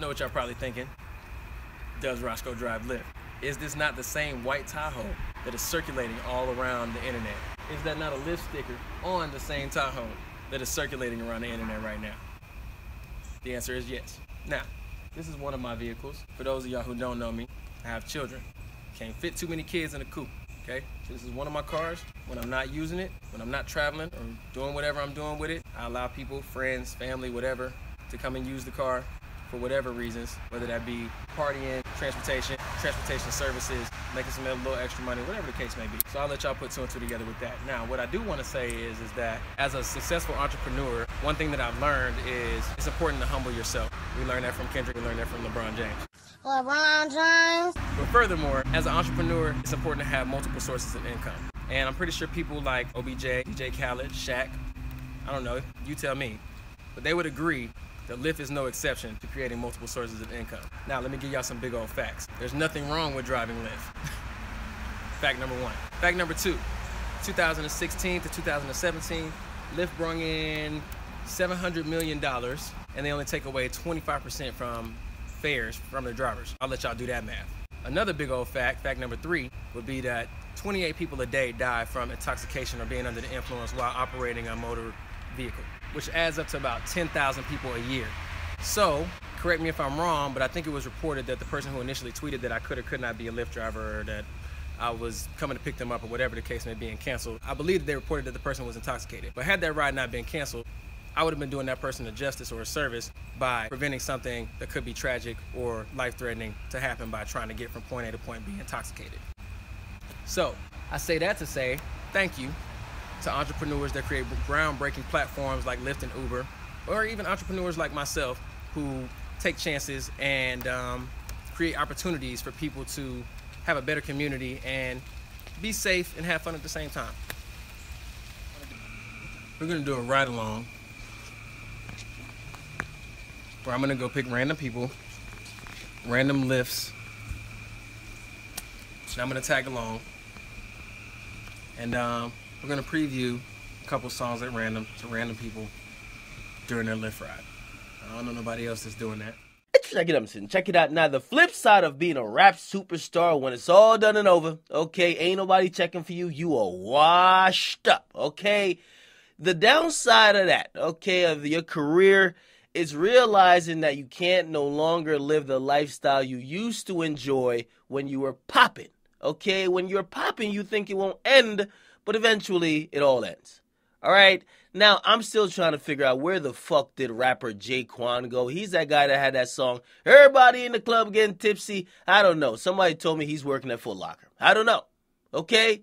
Know what y'all probably thinking? Does Roscoe drive Lyft? Is this not the same white Tahoe that is circulating all around the internet? Is that not a Lyft sticker on the same Tahoe that is circulating around the internet right now? The answer is yes. Now, this is one of my vehicles. For those of y'all who don't know me, I have children. Can't fit too many kids in a coupe, okay? So this is one of my cars. When I'm not using it, when I'm not traveling or doing whatever I'm doing with it, I allow people, friends, family, whatever, to come and use the car for whatever reasons, whether that be partying, transportation services, making some little extra money, whatever the case may be. So I'll let y'all put two and two together with that. Now, what I do want to say is that as a successful entrepreneur, one thing that I've learned is it's important to humble yourself. We learned that from Kendrick, we learned that from LeBron James. LeBron James. But furthermore, as an entrepreneur, it's important to have multiple sources of income. And I'm pretty sure people like OBJ, DJ Khaled, Shaq, I don't know, you tell me, but they would agree that Lyft is no exception to creating multiple sources of income. Now, let me give y'all some big old facts. There's nothing wrong with driving Lyft. Fact number one. Fact number two, 2016 to 2017, Lyft brought in $700 million, and they only take away 25% from fares from their drivers. I'll let y'all do that math. Another big old fact, fact number three, would be that 28 people a day die from intoxication or being under the influence while operating a motor vehicle, which adds up to about 10,000 people a year. So, correct me if I'm wrong, but I think it was reported that the person who initially tweeted that I could or could not be a Lyft driver, or that I was coming to pick them up, or whatever the case may be, and canceled, I believe that they reported that the person was intoxicated. But had that ride not been canceled, I would have been doing that person a justice or a service by preventing something that could be tragic or life-threatening to happen by trying to get from point A to point B intoxicated. So, I say that to say thank you to entrepreneurs that create groundbreaking platforms like Lyft and Uber, or even entrepreneurs like myself who take chances and create opportunities for people to have a better community and be safe and have fun at the same time. We're gonna do a ride along where I'm gonna go pick random people, random Lyfts, and I'm gonna tag along, and we're gonna preview a couple songs at random to random people during their Lyft ride. I don't know nobody else that's doing that. Check it out, son. Check it out. Now, the flip side of being a rap superstar, when it's all done and over, okay, ain't nobody checking for you. You are washed up, okay? The downside of that, okay, of your career is realizing that you can't no longer live the lifestyle you used to enjoy when you were popping, okay? When you're popping, you think it won't end, but eventually it all ends. All right? Now, I'm still trying to figure out where the fuck did rapper Jaquan go. He's that guy that had that song, "Everybody in the club getting tipsy." I don't know. Somebody told me he's working at Foot Locker. I don't know. Okay?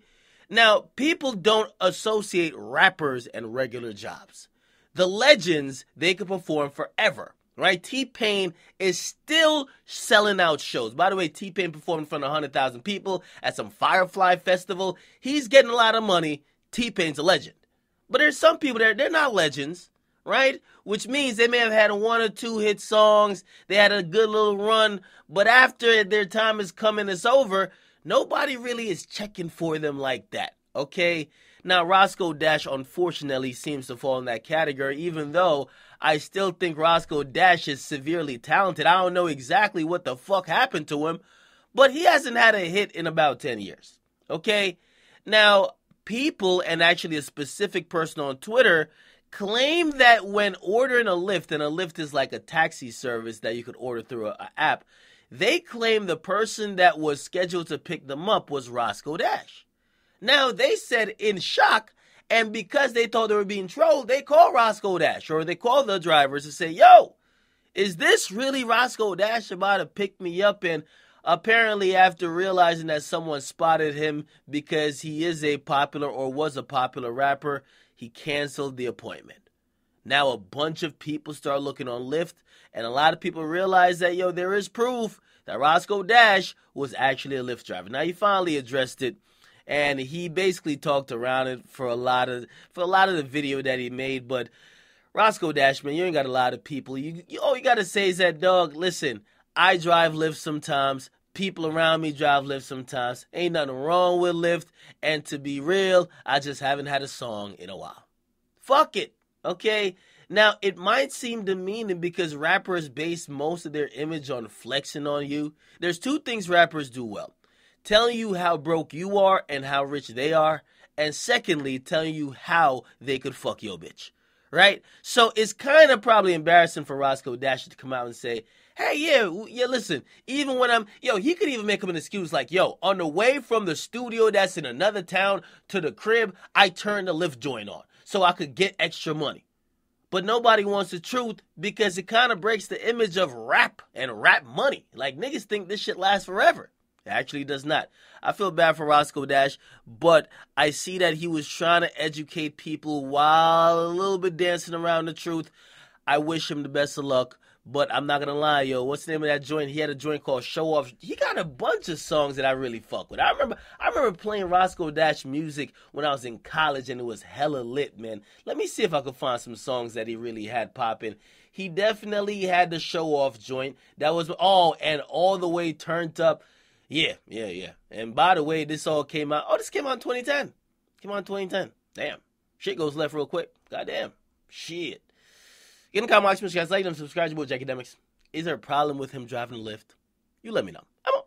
Now, people don't associate rappers and regular jobs. The legends, they could perform forever. Right? T-Pain is still selling out shows. By the way, T-Pain performed in front of 100,000 people at some Firefly Festival. He's getting a lot of money. T-Pain's a legend. But there's some people there, they're not legends, right? Which means they may have had one or two hit songs, they had a good little run, but after their time is coming, it's over, nobody really is checking for them like that, okay? Now, Roscoe Dash, unfortunately, seems to fall in that category, even though I still think Roscoe Dash is severely talented. I don't know exactly what the fuck happened to him, but he hasn't had a hit in about 10 years, okay? Now, people, and actually a specific person on Twitter, claim that when ordering a Lyft, and a Lyft is like a taxi service that you could order through an app, they claim the person that was scheduled to pick them up was Roscoe Dash. Now, they said in shock, and because they thought they were being trolled, they called Roscoe Dash, or they called the drivers to say, "Yo, is this really Roscoe Dash about to pick me up?" And apparently, after realizing that someone spotted him because he is a popular or was a popular rapper, he canceled the appointment. Now, a bunch of people start looking on Lyft, and a lot of people realize that, yo, there is proof that Roscoe Dash was actually a Lyft driver. Now, he finally addressed it, and he basically talked around it for a lot of the video that he made. But Roscoe Dash, man, you ain't got a lot of people. All you got to say is that, dog, listen, I drive Lyft sometimes. People around me drive Lyft sometimes. Ain't nothing wrong with Lyft. And to be real, I just haven't had a song in a while. Fuck it. Okay? Now, it might seem demeaning because rappers base most of their image on flexing on you. There's two things rappers do well: telling you how broke you are and how rich they are, and secondly, telling you how they could fuck your bitch. Right? So it's kind of probably embarrassing for Roscoe Dash to come out and say, hey, yeah, listen, even when he could even make up an excuse like, yo, on the way from the studio that's in another town to the crib, I turned the Lyft joint on so I could get extra money. But nobody wants the truth because it kind of breaks the image of rap and rap money. Like, niggas think this shit lasts forever. It actually does not. I feel bad for Roscoe Dash, but I see that he was trying to educate people while a little bit dancing around the truth. I wish him the best of luck, but I'm not going to lie, yo. What's the name of that joint? He had a joint called Show Off. He got a bunch of songs that I really fuck with. I remember playing Roscoe Dash music when I was in college, and it was hella lit, man. Let me see if I could find some songs that he really had popping. He definitely had the Show Off joint. That was, and All the Way Turned Up. Yeah. And by the way, this all came out. This came out in 2010. Damn. Shit goes left real quick. Goddamn. Shit. Get in the comments, guys. Like them, subscribe to your boy, Jack Academics. Is there a problem with him driving a Lyft? You let me know. I'm